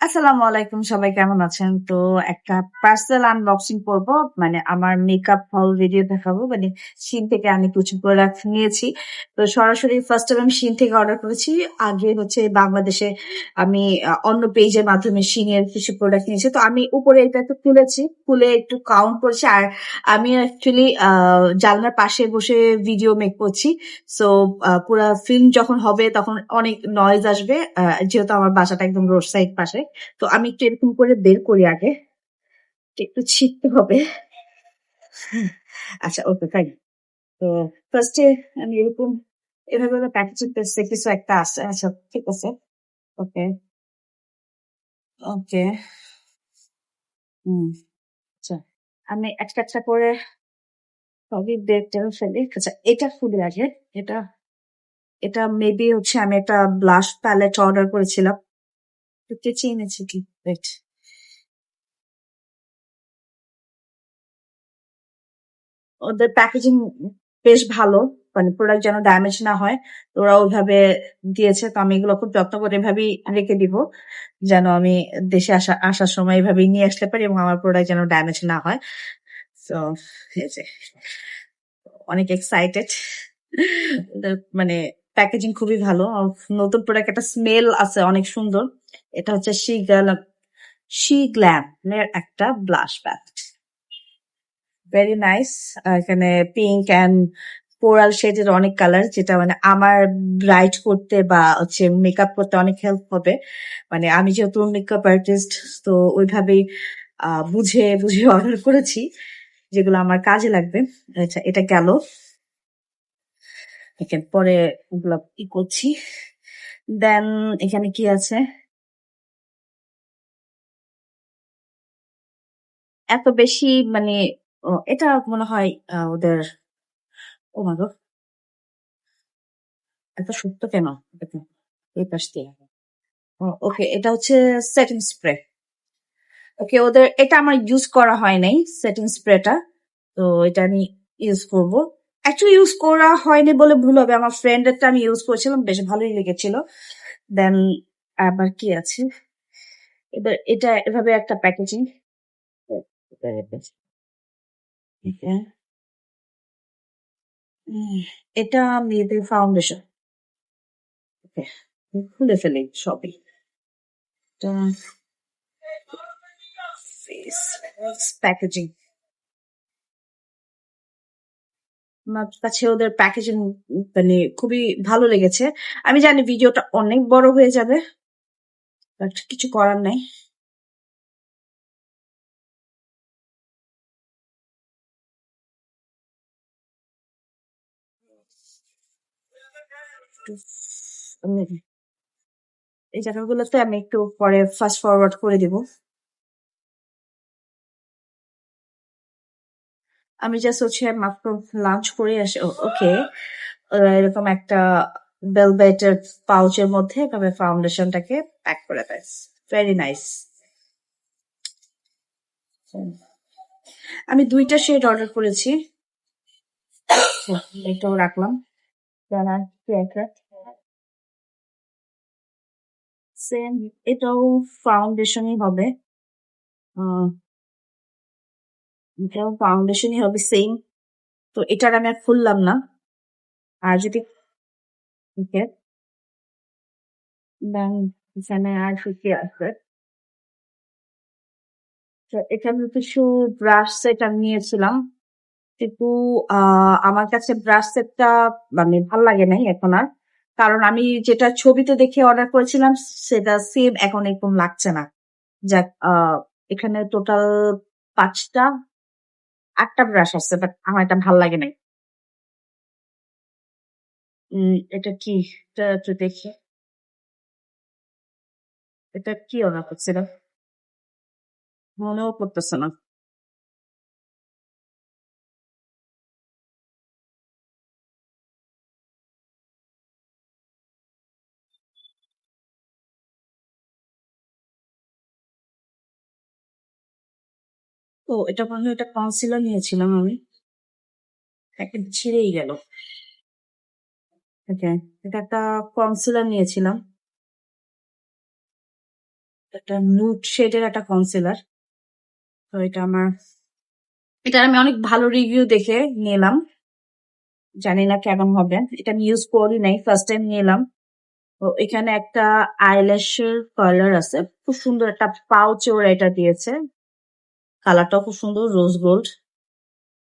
আসসালামু আলাইকুম, সবাই কেমন আছেন? তো একটা পার্সেল আনবক্সিং করব, মানে আমার মেকআপ হল ভিডিও দেখাবো। মানে শিন থেকে আমি কিছু প্রোডাক্ট নিয়েছি। তো সরাসরি ফার্স্ট টাইম আমি শিন থেকে অর্ডার করেছি। আগে হচ্ছে বাংলাদেশে আমি অন্য পেজের মাধ্যমে শিনের কিছু প্রোডাক্ট নিয়েছি। তো আমি উপরে এটা একটু খুলেছি, খুলে একটু কাউন্ট করছি। আর আমি অ্যাকচুয়ালি জানলার পাশে বসে ভিডিও মেক করছি। সো পুরা ফিল্ম যখন হবে তখন অনেক নয়েজ আসবে, যেহেতু আমার বাসাটা একদম রোড সাইড পাশে। তো আমি একটু এরকম করে বের করি আগে, একটু ছিটতে হবে। আচ্ছা, ওকে, ফাইন। তো ফার্স্টে আমি এরকম এভাবে প্যাকেজিং কিছু একটা আছে। আচ্ছা, ঠিক আছে। ওকে, ওকে। হুম। আচ্ছা, আমি একটা একটা করে সবই বের টের ফেলি। আচ্ছা, এটা খুলি আগে। এটা এটা মেবি হচ্ছে আমি একটা ব্লাশ প্যালেট অর্ডার করেছিলাম। একটু কেচে এনেছি কি? Wait. ওদের প্যাকেজিং বেশ ভালো, মানে প্রোডাক্ট যেন ড্যামেজ না হয়। তো ওরা ওইভাবে দিয়েছে। তো আমি এগুলো খুব যত্ন করে এভাবেই রেখে দিব, যেন আমি দেশে আসার সময় এভাবেই নিয়ে আসতে পারি এবং আমার প্রোডাক্ট যেন ড্যামেজ না হয়। তো এই যে, অনেক এক্সাইটেড। মানে প্যাকেজিং খুবই ভালো। আর নতুন প্রোডাক্ট, একটা স্মেল আছে অনেক সুন্দর। এটা হচ্ছে শি গ্ল্যামের একটা ব্লাশ প্যালেট। Very nice. এখানে পিঙ্ক অ্যান্ড কোরাল শেডের অনেক কালার, যেটা মানে আমার ব্রাইট করতে বা হচ্ছে মেকআপ করতে অনেক হেল্প হবে। মানে আমি যেহেতু মেকআপ আর্টিস্ট, তো ওইভাবেই বুঝে বুঝে অর্ডার করেছি যেগুলো আমার কাজে লাগবে। আচ্ছা, এটা গেল। এখানে পরে ওগুলো করছি। দেন এখানে কি আছে? এত বেশি, মানে এটা মনে হয় ওদের, ও মা গো, এত সত্য কেন? দেখো, এই পাশ দিয়ে। ওকে, এটা হচ্ছে সেটিং স্প্রে। ওকে, ওদের এটা আমার ইউজ করা হয় নাই, সেটিং স্প্রেটা। তো এটা আমি ইউজ করব। অ্যাকচুয়ালি ইউজ করা হয়নি বলে ভুল হবে, আমার ফ্রেন্ডেরটা আমি ইউজ করেছিলাম, বেশ ভালোই লেগেছিল। দেন আবার কি আছে? এবার এটা এভাবে একটা প্যাকেজিং। এটা মেয়েদের ফাউন্ডেশন। ওকে, খুলে ফেলি সবই। এটা ফেস প্যাকেজিং। আমার কাছে ওদের প্যাকেজিং মানে খুবই ভালো লেগেছে। আমি জানি ভিডিওটা অনেক বড় হয়ে যাবে, বাট কিছু করার নাই। একটু আমি এই জায়গাগুলোতে আমি একটু পরে ফাস্ট ফরওয়ার্ড করে দিব। আমি জাস্ট হচ্ছে মাত্র লাঞ্চ করে আসি। ওকে, এরকম একটা ভেলভেটের পাউচের মধ্যে এভাবে ফাউন্ডেশনটাকে প্যাক করে দেয়। Very nice. আমি দুইটা শেড অর্ডার করেছি। এটাও রাখলাম। দাঁড়া, কি একটা সেম, এটাও ফাউন্ডেশনই হবে। আহ, এটাও ফাউন্ডেশনই হবে সেম। তো এটার আমি আর খুললাম না। আর যদি ওকে, দেন এখানে আর কি আছে? তো এখানে কিছু ব্রাশ সেট আমি নিয়েছিলাম, কিন্তু আমার কাছে ব্রাশ সেটটা মানে ভাল লাগে নাই এখন আর। কারণ আমি যেটা ছবিতে দেখে অর্ডার করেছিলাম সেটা সেম এখন এরকম লাগছে না। যাক, এখানে টোটাল ৫টা ৮টা ব্রাশ আছে, বাট আমার এটা ভাল লাগে নাই। এটা কি? এটা একটু দেখি। এটা কি অর্ডার করছিলাম মনেও করতেছে না। তো এটা মনে হয় এটা কনসিলার নিয়েছিলাম আমি, একটা ছিঁড়েই গেল। ওকে, এটা একটা কনসিলার নিয়েছিলাম। একটা নুড শেডের একটা কনসিলার। তো এটা আমি অনেক ভালো রিভিউ দেখে নিলাম, জানি না কেমন হবে। এটা আমি ইউজ করি নাই, ফার্স্ট টাইম নিলাম। তো এখানে একটা আইল্যাশের কালার আছে, খুব সুন্দর একটা পাউচে ওরা এটা দিয়েছে, কালারটাও খুব সুন্দর, রোজ গোল্ড।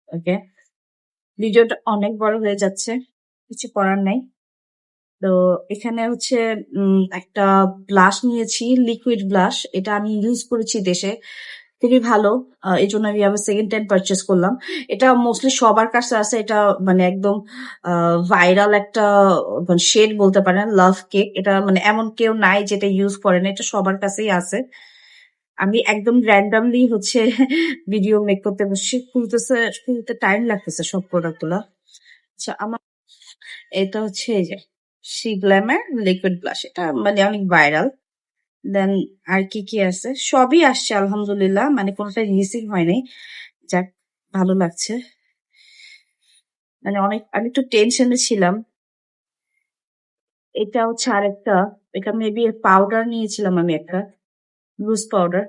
ওকে, ভিডিওটা অনেক বড় হয়ে যাচ্ছে, কিছু করার নাই। তো এখানে হচ্ছে একটা ব্লাশ নিয়েছি, লিকুইড ব্লাশ। এটা আমি ইউজ করেছি দেশে, খুবই ভালো। এই জন্য আমি আবার সেকেন্ড টাইম পারচেস করলাম। এটা মোস্টলি সবার কাছে আছে, এটা মানে একদম ভাইরাল একটা শেড বলতে পারেন, লাভ কেক। এটা মানে এমন কেউ নাই যেটা ইউজ করে না, এটা সবার কাছেই আছে। আমি একদম র্যান্ডামলি হচ্ছে ভিডিও মেক করতে বসছি, খুলতে টাইম লাগতেছে সব প্রোডাক্ট গুলা। আচ্ছা, আমার এটা হচ্ছে এই যে সি গ্ল্যামার লিকুইড ব্লাশ, এটা মানে অনেক ভাইরাল। দেন আর কি কি আছে, সবই আসছে আলহামদুলিল্লাহ, মানে কোনোটা মিসিং হয় নাই। যাক, ভালো লাগছে। মানে আমি একটু টেনশনে ছিলাম। এটা হচ্ছে আরেকটা, এটা মেবি পাউডার নিয়েছিলাম আমি, একটা লুজ পাউডার।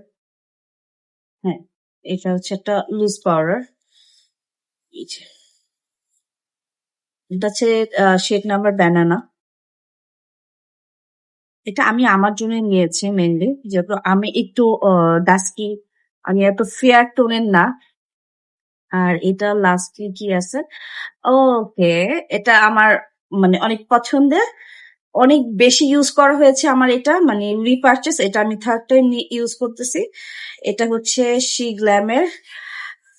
হ্যাঁ, এটা হচ্ছে একটা লুজ পাউডার। এটা হচ্ছে শেড নাম্বার ব্যানানা। এটা আমি আমার জন্য নিয়েছি মেনলি, যেহেতু আমি একটু ডাস্কি, আমি এত ফেয়ার টোনের না। আর এটা লাস্টলি কি আছে, ওকে, এটা আমার মানে অনেক পছন্দের, অনেক বেশি ইউজ করা হয়েছে আমার। এটা মানে রিপারচেস, এটা আমি থার্ড টাইম ইউজ করতেছি। এটা হচ্ছে শি গ্ল্যামের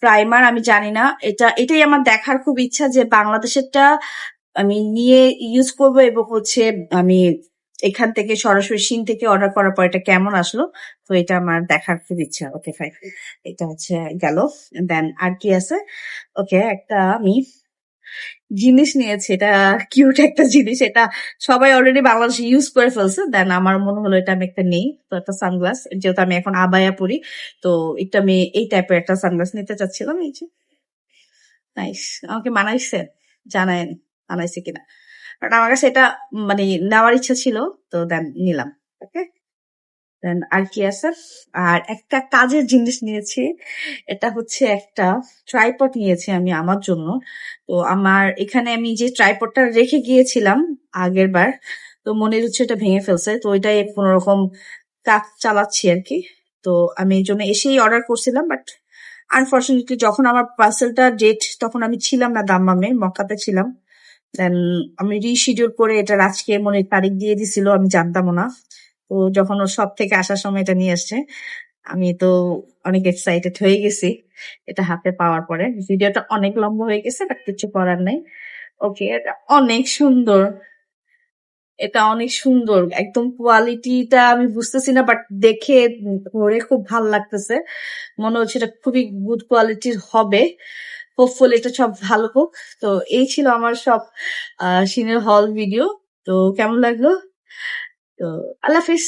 প্রাইমার। আমি জানি না, এটাই আমার দেখার খুব ইচ্ছা যে বাংলাদেশেরটা আমি নিয়ে ইউজ করবো, এবং হচ্ছে আমি এখান থেকে সরাসরি শিন থেকে অর্ডার করার পর এটা কেমন আসলো। তো এটা আমার দেখার খুব ইচ্ছা। ওকে ফাইন, এটা হচ্ছে গেল। দেন আর কি আছে, ওকে, একটা আমি জিনিস নিয়েছি, এটা কিউট একটা জিনিস। এটা সবাই অলরেডি বাংলাদেশে ইউজ করে ফেলছে, দেন আমার মনে হলো এটা আমি একটা নেই। তো একটা সানগ্লাস, যেহেতু আমি এখন আবায়া পরি, তো এটা আমি এই টাইপের একটা সানগ্লাস নিতে চাচ্ছিলাম। এই যে নাইস, আমাকে মানাইছে, জানায়েন মানাইছে কিনা, বাট আমার কাছে এটা মানে নেওয়ার ইচ্ছা ছিল, তো দেন নিলাম। ওকে, দেন আর কি আছে, আর একটা কাজের জিনিস নিয়েছি। এটা হচ্ছে একটা ট্রাইপড নিয়েছি আমি আমার জন্য। তো আমার এখানে আমি যে ট্রাইপডটা রেখে গিয়েছিলাম আগের বার, তো মনে হচ্ছে এটা ভেঙে ফেলছে, তো ওইটাই কোন রকম কাজ চালাচ্ছি আর কি। তো আমি এই জন্য এসেই অর্ডার করছিলাম, বাট আনফর্চুনেটলি যখন আমার পার্সেলটা ডেট, তখন আমি ছিলাম না দাম্মামে, মক্কাতে ছিলাম। দেন আমি রিশিডিউল করে এটা আজকে মনে তারিখ দিয়ে দিছিল, আমি জানতামও না। তো যখন ওর সব থেকে আসার সময় এটা নিয়ে আসছে, আমি তো অনেক এক্সাইটেড হয়ে গেছি এটা হাতে পাওয়ার পরে। ভিডিওটা অনেক লম্বা হয়ে গেছে, বাট কিছু করার নাই। ওকে, এটা অনেক সুন্দর, এটা অনেক সুন্দর, একদম কোয়ালিটিটা আমি বুঝতেছি না, বাট দেখে পরে খুব ভালো লাগতেছে, মনে হচ্ছে এটা খুবই গুড কোয়ালিটির হবে। হোপফুলি এটা সব ভালো হোক। তো এই ছিল আমার সব সিনের হল ভিডিও। তো কেমন লাগলো, তো আল্লাহ হাফিজ।